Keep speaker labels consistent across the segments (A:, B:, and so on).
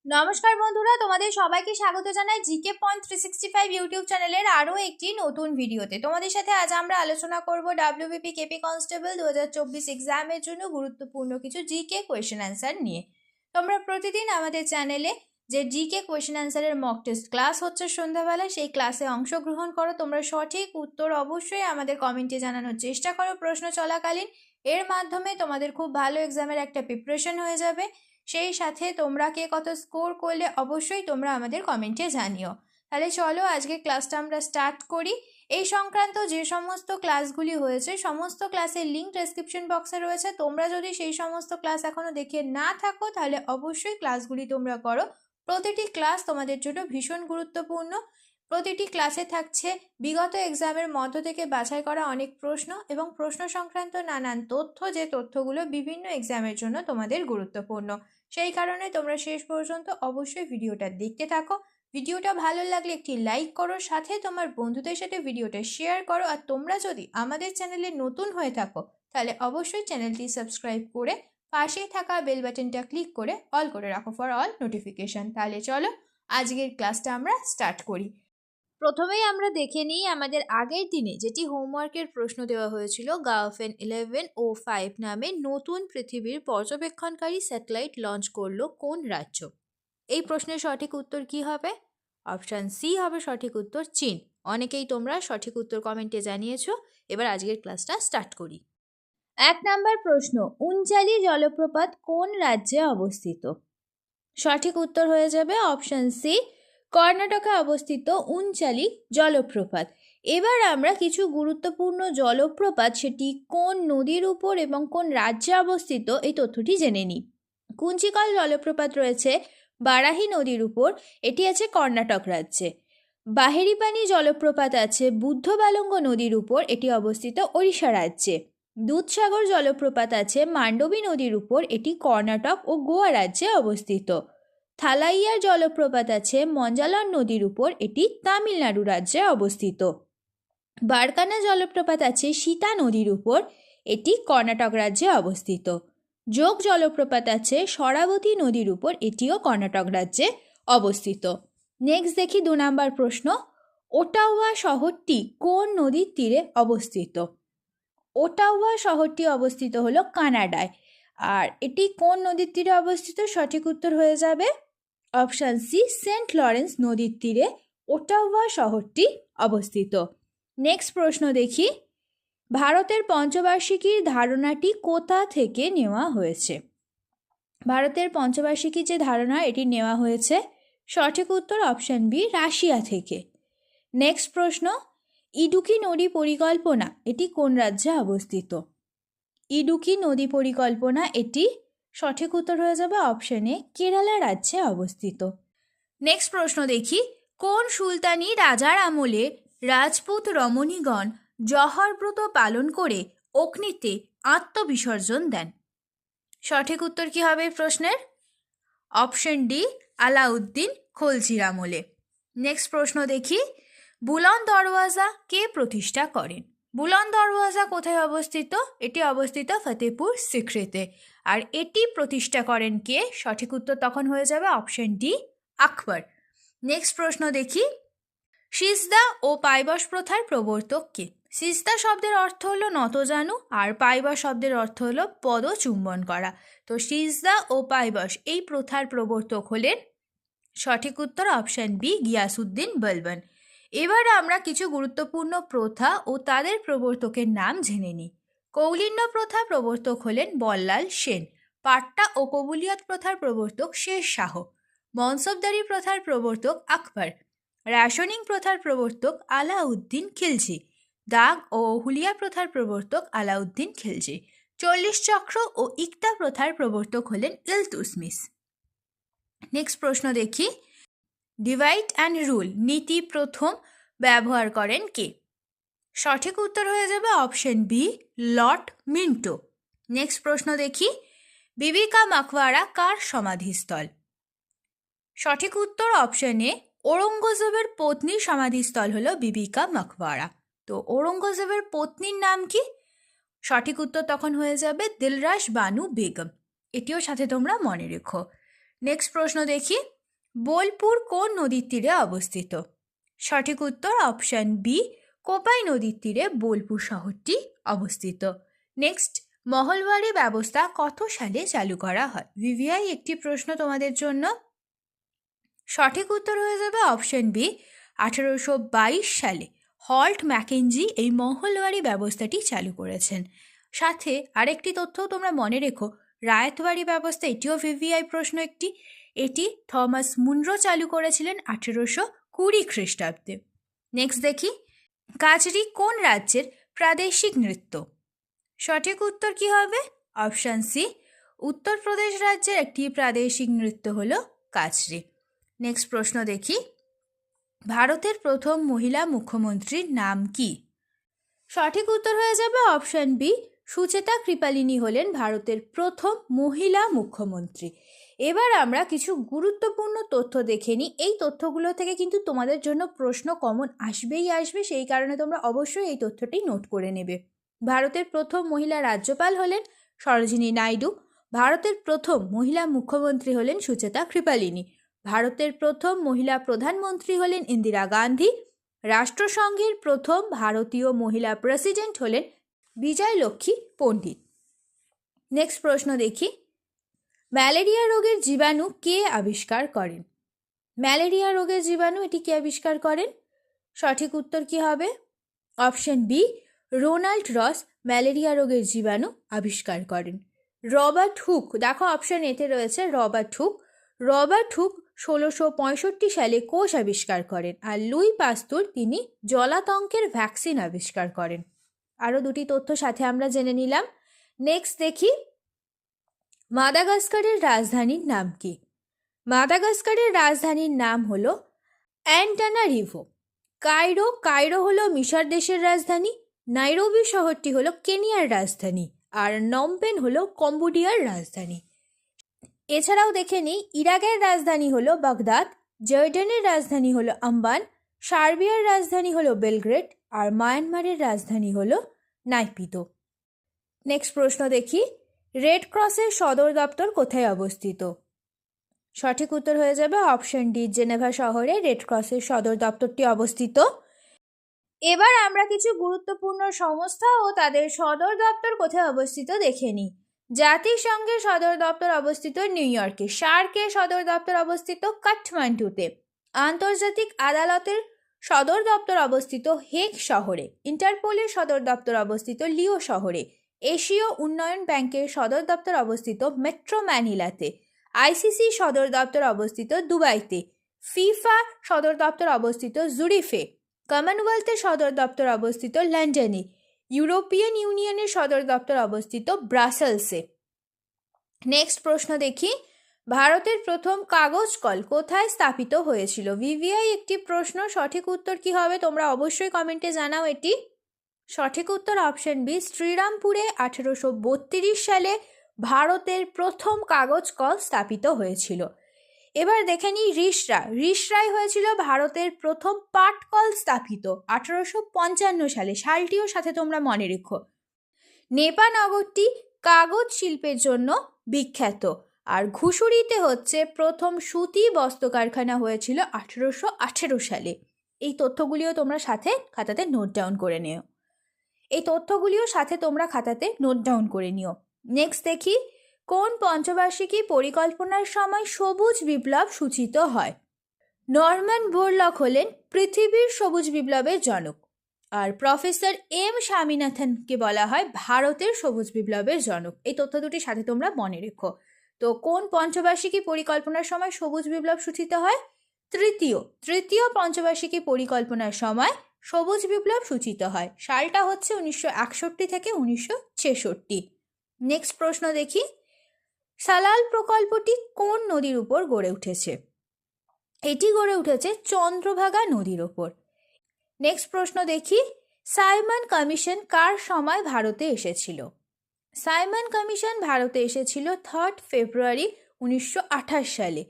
A: নমস্কার বন্ধুরা, তোমাদের সবাইকে স্বাগত জানাই জিকে পয়েন্ট 365 ইউটিউব চ্যানেলের আরও একটি নতুন ভিডিওতে। তোমাদের সাথে আজ আমরা আলোচনা করব ডাব্লিউবিপি কেপি কনস্টেবল 2024 এক্সামের জন্য গুরুত্বপূর্ণ কিছু জিকে কোয়েশ্চেন অ্যান্সার নিয়ে। তোমরা প্রতিদিন আমাদের চ্যানেলে যে জিকে কোয়েশ্চেন অ্যান্সারের মক টেস্ট ক্লাস হচ্ছে সন্ধ্যাবেলা, সেই ক্লাসে অংশগ্রহণ করো। তোমরা সঠিক উত্তর অবশ্যই আমাদের কমেন্টে জানানোর চেষ্টা করো প্রশ্ন চলাকালীন। এর মাধ্যমে তোমাদের খুব ভালো এক্সামের একটা প্রিপারেশন হয়ে যাবে। সেই সাথে তোমরা কে কত স্কোর করলে অবশ্যই তোমরা আমাদের কমেন্টে জানিও। তাহলে চলো আজকে ক্লাসটা আমরা স্টার্ট করি। এই সংক্রান্ত যে সমস্ত ক্লাসগুলি হয়েছে সমস্ত ক্লাসের লিঙ্ক ডেসক্রিপশন বক্সে রয়েছে। তোমরা যদি সেই সমস্ত ক্লাস এখনও দেখে না থাকো তাহলে অবশ্যই ক্লাসগুলি তোমরা করো। প্রতিটি ক্লাস তোমাদের জন্য ভীষণ গুরুত্বপূর্ণ। প্রতিটি ক্লাসে থাকছে বিগত এক্সামের মধ্য থেকে বাছাই করা অনেক প্রশ্ন এবং প্রশ্ন সংক্রান্ত নানান তথ্য, যে তথ্যগুলো বিভিন্ন এক্সামের জন্য তোমাদের গুরুত্বপূর্ণ। সেই কারণে তোমরা শেষ পর্যন্ত অবশ্যই ভিডিওটা দেখতে থাকো। ভিডিওটা ভালো লাগলে একটি লাইক করো, সাথে তোমার বন্ধুদের সাথে ভিডিওটা শেয়ার করো। আর তোমরা যদি আমাদের চ্যানেলে নতুন হয়ে থাকো তাহলে অবশ্যই চ্যানেলটি সাবস্ক্রাইব করে পাশেই থাকা বেল বাটনটা ক্লিক করে অল করে রাখো ফর অল নোটিফিকেশন। তাহলে চলো আজকের ক্লাসটা আমরা স্টার্ট করি। প্রথমেই আমরা দেখে নিই আমাদের আগের দিনে যেটি হোমওয়ার্কের প্রশ্ন দেওয়া হয়েছিল, গাওফেন 11 ও 5 নামে নতুন পৃথিবীর পর্যবেক্ষণকারী স্যাটেলাইট লঞ্চ করলো কোন রাজ্য? এই প্রশ্নের সঠিক উত্তর কি হবে? অপশান সি হবে সঠিক উত্তর, চীন। অনেকেই তোমরা সঠিক উত্তর কমেন্টে জানিয়েছো। এবার আজকের ক্লাসটা স্টার্ট করি। 1 নাম্বার প্রশ্ন, উনচালি জলপ্রপাত কোন রাজ্যে অবস্থিত? সঠিক উত্তর হয়ে যাবে অপশান সি, কর্ণাটকে অবস্থিত উনচালি জলপ্রপাত। এবার আমরা কিছু গুরুত্বপূর্ণ জলপ্রপাত সেটি কোন নদীর উপর এবং কোন রাজ্যে অবস্থিত এই তথ্যটি জেনে নিই। কুঞ্চিকল জলপ্রপাত রয়েছে বারাহি নদীর উপর, এটি আছে কর্ণাটক রাজ্যে। বাহেরিপানি জলপ্রপাত আছে বুদ্ধবালঙ্গ নদীর উপর, এটি অবস্থিত ওড়িশা রাজ্যে। দুধসাগর জলপ্রপাত আছে মান্ডবী নদীর উপর, এটি কর্ণাটক ও গোয়া রাজ্যে অবস্থিত। থালাইয়ার জলপ্রপাত আছে মঞ্জালন নদীর উপর, এটি তামিলনাড়ু রাজ্যে অবস্থিত। বারকানা জলপ্রপাত আছে সীতা নদীর উপর, এটি কর্ণাটক রাজ্যে অবস্থিত। যোগ জলপ্রপাত আছে শরাবতী নদীর উপর, এটিও কর্ণাটক রাজ্যে অবস্থিত। নেক্সট দেখি 2 নাম্বার প্রশ্ন, ওটাওয়া শহরটি কোন নদীর তীরে অবস্থিত? ওটাওয়া শহরটি অবস্থিত হলো কানাডায়। আর এটি কোন নদীর তীরে অবস্থিত? সঠিক উত্তর হয়ে যাবে অপশান সি, সেন্ট লরেন্স নদীর তীরে ওটাওয়া শহরটি অবস্থিত। নেক্সট প্রশ্ন দেখি, ভারতের পঞ্চবার্ষিকীর ধারণাটি কোথা থেকে নেওয়া হয়েছে? ভারতের পঞ্চবার্ষিকীর যে ধারণা এটি নেওয়া হয়েছে, সঠিক উত্তর অপশান বি, রাশিয়া থেকে। নেক্সট প্রশ্ন, ইডুকি নদী পরিকল্পনা এটি কোন রাজ্যে অবস্থিত? ইডুকি নদী পরিকল্পনা এটি সঠিক উত্তর হয়ে যাবে অপশন এ, কেরালা রাজ্যে অবস্থিত। নেক্সট প্রশ্ন দেখি, কোন সুলতানি রাজার আমলে রাজপুত রমণীগণ জহরব্রত পালন করে অগ্নিতে আত্মবিসর্জন দেন? সঠিক উত্তর কি হবে প্রশ্নের? অপশন ডি, আলাউদ্দিন খলজির আমলে। নেক্সট প্রশ্ন দেখি, বুলন্দ দরওয়াজা কে প্রতিষ্ঠা করেন? বুলন্দ দরওয়াজা কোথায় অবস্থিত? এটি অবস্থিত ফতেপুর সিক্রিতে। আর এটি প্রতিষ্ঠা করেন কে? সঠিক উত্তর তখন হয়ে যাবে অপশন ডি, আকবর। নেক্সট প্রশ্ন দেখি, সিজদা ও পাইবস প্রথার প্রবর্তক কে? সিজদা শব্দের অর্থ হলো নত জানু, আর পাইবস শব্দের অর্থ হলো পদ চুম্বন করা। তো সিজদা ও পাইবস এই প্রথার প্রবর্তক হলেন সঠিক উত্তর অপশন বি, গিয়াসউদ্দিন বলবন। এবার আমরা কিছু গুরুত্বপূর্ণ প্রথা ও তাদের প্রবর্তকের নাম জেনে নিই। কৌলিন্য প্রথা প্রবর্তক হলেন বল্লাল সেন। পাট্টা ও কবুলিয়ত প্রথার প্রবর্তক শের শাহ। মনসবদারি প্রথার প্রবর্তক আকবর। রেশনিং প্রথার প্রবর্তক আলাউদ্দিন খিলজি। দাগ ও হুলিয়া প্রথার প্রবর্তক আলাউদ্দিন খিলজি। 40 চক্র ও ইকতা প্রথার প্রবর্তক হলেন ইলতুৎমিশ। নেক্সট প্রশ্ন দেখি, ডিভাইড অ্যান্ড রুল নীতি প্রথম ব্যবহার করেন কে? সঠিক উত্তর হয়ে যাবে option B, Lord Minto. Next প্রশ্ন দেখি, বিবি কা মাকবারা কার সমাধিস্থল? সঠিক উত্তর অপশন এ, ঔরঙ্গজেবের পত্নীর সমাধিস্থল হলো বিবি কা মাকবারা। তো ঔরঙ্গজেবের পত্নীর নাম কি? সঠিক উত্তর তখন হয়ে যাবে দিলরাস বানু বেগম। এটিও সাথে তোমরা মনে রেখো। নেক্সট প্রশ্ন দেখি, বোলপুর কোন নদীর তীরে অবস্থিত? সঠিক উত্তর অপশন বি, কোপাই নদীর তীরে বোলপুর শহরটি অবস্থিত। নেক্সট, মহলবাড়ি ব্যবস্থা কত সালে চালু করা হয়? ভিভিআই একটি প্রশ্ন তোমাদের জন্য। সঠিক উত্তর হয়ে যাবে অপশন বি, 1822 সালে হল্ট ম্যাকেঞ্জি এই মহলবাড়ি ব্যবস্থাটি চালু করেছেন। সাথে আরেকটি তথ্যও তোমরা মনে রেখো, রায়তবাড়ি ব্যবস্থা, এটিও ভিভিআই প্রশ্ন একটি। এটি থমাস মুনরো চালু করেছিলেন 1820 খ্রিস্টাব্দে। নেক্সট দেখি, কাজরি কোন রাজ্যের প্রাদেশিক নৃত্য? সঠিক উত্তর কি হবে? অপশান সি, উত্তরপ্রদেশ রাজ্যের একটি প্রাদেশিক নৃত্য হলো কাজরি। নেক্সট প্রশ্ন দেখি, ভারতের প্রথম মহিলা মুখ্যমন্ত্রীর নাম কি? সঠিক উত্তর হয়ে যাবে অপশান বি, সুচেতা কৃপালিনী হলেন ভারতের প্রথম মহিলা মুখ্যমন্ত্রী। এবার আমরা কিছু গুরুত্বপূর্ণ তথ্য দেখে নিই। এই তথ্যগুলো থেকে কিন্তু তোমাদের জন্য প্রশ্ন কমন আসবেই আসবে, সেই কারণে তোমরা অবশ্যই এই তথ্যটি নোট করে নেবে। ভারতের প্রথম মহিলা রাজ্যপাল হলেন সরোজিনী নাইডু। ভারতের প্রথম মহিলা মুখ্যমন্ত্রী হলেন সুচেতা কৃপালিনী। ভারতের প্রথম মহিলা প্রধানমন্ত্রী হলেন ইন্দিরা গান্ধী। রাষ্ট্রসংঘের প্রথম ভারতীয় মহিলা প্রেসিডেন্ট হলেন বিজয়লক্ষ্মী পণ্ডিত। নেক্সট প্রশ্ন দেখি, ম্যালেরিয়া রোগের জীবাণু কে আবিষ্কার করেন? ম্যালেরিয়া রোগের জীবাণু এটি কে আবিষ্কার করেন? সঠিক উত্তর কি হবে? Option B, Ronald Ross malaria রোগের জীবাণু আবিষ্কার করেন। রবার্ট হুক, দেখো অপশন এতে রয়েছে রবার্ট হুক। রবার্ট হুক 1665 সালে কোষ আবিষ্কার করেন। আর লুই পাস্তুর তিনি জলাতঙ্কের ভ্যাকসিন আবিষ্কার করেন। আরও দুটি তথ্য সাথে আমরা জেনে নিলাম। নেক্সট দেখি, মাদাগাস্কারের রাজধানীর নাম কি? মাদাগাস্কারের রাজধানীর নাম হলো অ্যান্টানারিভো। কায়রো হলো মিশর দেশের রাজধানী। নাইরোবি শহরটি হলো কেনিয়ার রাজধানী। আর নমপেন হলো কম্বোডিয়ার রাজধানী। এছাড়াও দেখে নিই, ইরাকের রাজধানী হলো বাগদাদ, জর্ডানের রাজধানী হলো আম্বান, সার্বিয়ার রাজধানী হলো বেলগ্রেড, আর মায়ানমারের রাজধানী হলো নাইপিদো। নেক্সট প্রশ্ন দেখি, রেড ক্রসের সদর দপ্তর কোথায় অবস্থিত? সঠিক উত্তর হয়ে যাবে অপশন ডি, জেনেভা শহরে রেড ক্রসের সদর দপ্তরটি অবস্থিত। এবার আমরা কিছু গুরুত্বপূর্ণ সংস্থা ও তাদের সদর দপ্তর কোথায় অবস্থিত দেখে নিই। জাতিসংঘের সদর দপ্তর অবস্থিত নিউ ইয়র্কে। সার্কের সদর দপ্তর অবস্থিত কাঠমান্ডুতে। আন্তর্জাতিক আদালতের সদর দপ্তর অবস্থিত হেগ শহরে। ইন্টারপোলের সদর দপ্তর অবস্থিত লিও শহরে। এশীয় উন্নয়ন ব্যাংকের সদর দপ্তর অবস্থিত মেট্রো ম্যানিলাতে। আইসিসি সদর দপ্তর অবস্থিত দুবাইতে। ফিফা সদর দপ্তর অবস্থিত জুরিফে। কমনওয়েলথের সদর দপ্তর অবস্থিত লন্ডনে। ইউরোপিয়ান ইউনিয়নের সদর দপ্তর অবস্থিত ব্রাসেলসে। নেক্সট প্রশ্ন দেখি, ভারতের প্রথম কাগজ কল কোথায় স্থাপিত হয়েছিল? ভিভিআই একটি প্রশ্ন। সঠিক উত্তর কি হবে তোমরা অবশ্যই কমেন্টে জানাও এটি। সঠিক উত্তর অপশন বি, শ্রীরামপুরে 1832 সালে ভারতের প্রথম কাগজ কল স্থাপিত হয়েছিল। এবার দেখে নিই রিসরায় হয়েছিল ভারতের প্রথম পাটকল স্থাপিত 1855 সালে। সালটিও সাথে তোমরা মনে রেখো। নেপানগরটি কাগজ শিল্পের জন্য বিখ্যাত। আর ঘুষুরিতে হচ্ছে প্রথম সুতি বস্ত্র কারখানা হয়েছিল 1818 সালে। এই তথ্যগুলিও তোমরা সাথে খাতাতে নোট ডাউন করে নিও। নেক্সট দেখি, কোন পঞ্চবার্ষিকী পরিকল্পনার সময় সবুজ বিপ্লব সূচিত হয়? নরম্যান বোরলক হলেন পৃথিবীর সবুজ বিপ্লবের জনক। আর প্রফেসর এম স্বামীনাথনকে বলা হয় ভারতের সবুজ বিপ্লবের জনক। এই তথ্য দুটি সাথে তোমরা মনে রেখো। তো কোন পঞ্চবার্ষিকী পরিকল্পনার সময় সবুজ বিপ্লব সূচিত হয়? তৃতীয় পঞ্চবার্ষিকী পরিকল্পনার সময় সবুজ বিপ্লব সূচিত হয়। সালটা হচ্ছে 1961 থেকে 1966। নেক্সট প্রশ্ন দেখি, সালাল প্রকল্পটি কোন নদীর উপর গড়ে উঠেছে? এটি গড়ে উঠেছে চন্দ্রভাগা নদীর ওপর। নেক্সট প্রশ্ন দেখি, সাইমন কমিশন কার সময় ভারতে এসেছিল? সাইমন কমিশন ভারতে এসেছিল 3 ফেব্রুয়ারি 1928 সালে,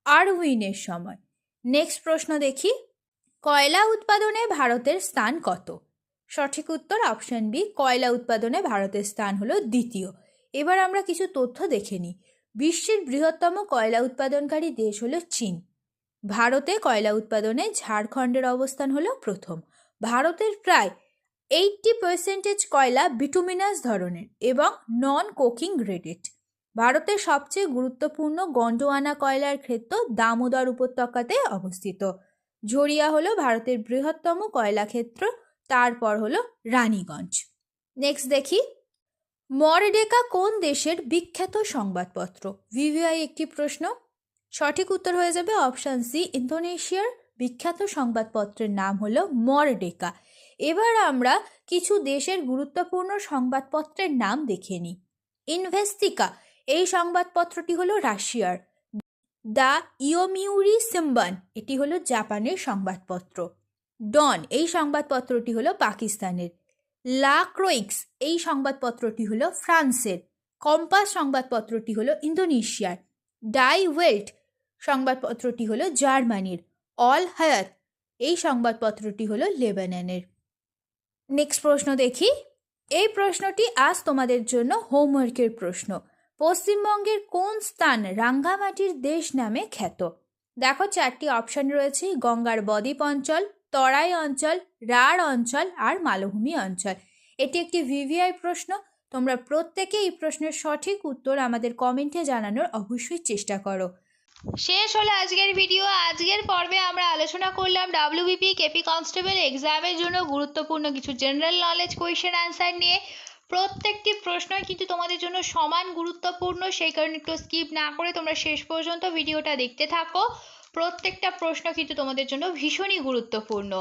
A: আরউইনের সময়। নেক্সট প্রশ্ন দেখি, কয়লা উৎপাদনে ভারতের স্থান কত? সঠিক উত্তর অপশন বি, কয়লা উৎপাদনে ভারতের স্থান হলো দ্বিতীয়। এবার আমরা কিছু তথ্য দেখে নিই। বিশ্বের বৃহত্তম কয়লা উৎপাদনকারী দেশ হলো চীন। ভারতে কয়লা উৎপাদনে ঝাড়খণ্ডের অবস্থান হলো প্রথম। ভারতের প্রায় 80% কয়লা বিটুমিনাস ধরনের এবং নন কোকিং গ্রেডেড। ভারতের সবচেয়ে গুরুত্বপূর্ণ গন্ডোয়ানা কয়লার ক্ষেত্র দামোদর উপত্যকাতে অবস্থিত। ঝরিয়া হলো ভারতের বৃহত্তম কয়লা ক্ষেত্র, তারপর হলো রানীগঞ্জ। নেক্সট দেখি, মরডেকা কোন দেশের বিখ্যাত সংবাদপত্র? ভিভিআই একটি প্রশ্ন। সঠিক উত্তর হয়ে যাবে অপশান সি, ইন্দোনেশিয়ার বিখ্যাত সংবাদপত্রের নাম হলো মরডেকা। এবার আমরা কিছু দেশের গুরুত্বপূর্ণ সংবাদপত্রের নাম দেখে নিই। ইনভেস্টিকা এই সংবাদপত্রটি হলো রাশিয়ার। দ্য ইয়োমিউরি সিম্বান এটি হলো জাপানের সংবাদপত্র। ডন এই সংবাদপত্রটি হলো পাকিস্তানের। লা ক্রোইক্স এই সংবাদপত্রটি হলো ফ্রান্সের। কম্পাস সংবাদপত্রটি হলো ইন্দোনেশিয়ার। ডাই ওয়েল্ট সংবাদপত্রটি হলো জার্মানির। অল হায়াত এই সংবাদপত্রটি হলো লেবাননের। নেক্সট প্রশ্ন দেখি। এই প্রশ্নটি আজ তোমাদের জন্য হোমওয়ার্কের প্রশ্ন। পশ্চিমবঙ্গের কোন স্থান রাঙ্গামাটির দেশ নামে খ্যাত? দেখো 4টি অপশন রয়েছে, গঙ্গার বদ্বীপ অঞ্চল, তরাই অঞ্চল, রাঢ় অঞ্চল আর মালভূমি অঞ্চল। এটি একটি ভিভিআই প্রশ্ন। তোমরা প্রত্যেকে এই প্রশ্নের সঠিক উত্তর আমাদের কমেন্টে জানানোর অবশ্যই চেষ্টা করো। শেষ হলো আজকের ভিডিও। আজকের পর্বে আমরা আলোচনা করলাম ডাব্লিউবিপি কেপি কনস্টেবল এক্সামের জন্য গুরুত্বপূর্ণ কিছু জেনারেল নলেজ কোয়েশ্চেন অ্যান্সার নিয়ে। প্রত্যেকটি প্রশ্নই কিন্তু তোমাদের জন্য সমান গুরুত্বপূর্ণ, সেই কারণে একটু স্কিপ না করে তোমরা শেষ পর্যন্ত ভিডিওটা দেখতে থাকো। প্রত্যেকটা প্রশ্ন কিন্তু তোমাদের জন্য ভীষণই গুরুত্বপূর্ণ।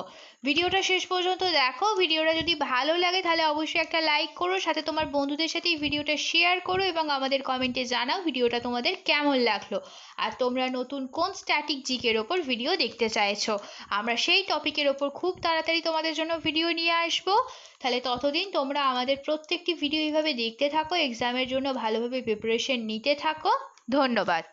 A: ভিডিওটা শেষ পর্যন্ত দেখো। ভিডিওটা যদি ভালো লাগে তাহলে অবশ্যই একটা লাইক করো, সাথে তোমার বন্ধুদের সাথে এই ভিডিওটা শেয়ার করো এবং আমাদের কমেন্টে জানাও ভিডিওটা তোমাদের কেমন লাগলো আর তোমরা নতুন কোন স্ট্যাটিক জিকের ওপর ভিডিও দেখতে চাইছো। আমরা সেই টপিকের ওপর খুব তাড়াতাড়ি তোমাদের জন্য ভিডিও নিয়ে আসবো। তাহলে ততদিন তোমরা আমাদের প্রত্যেকটি ভিডিও এইভাবে দেখতে থাকো, এক্সামের জন্য ভালোভাবে প্রিপারেশন নিতে থাকো। ধন্যবাদ।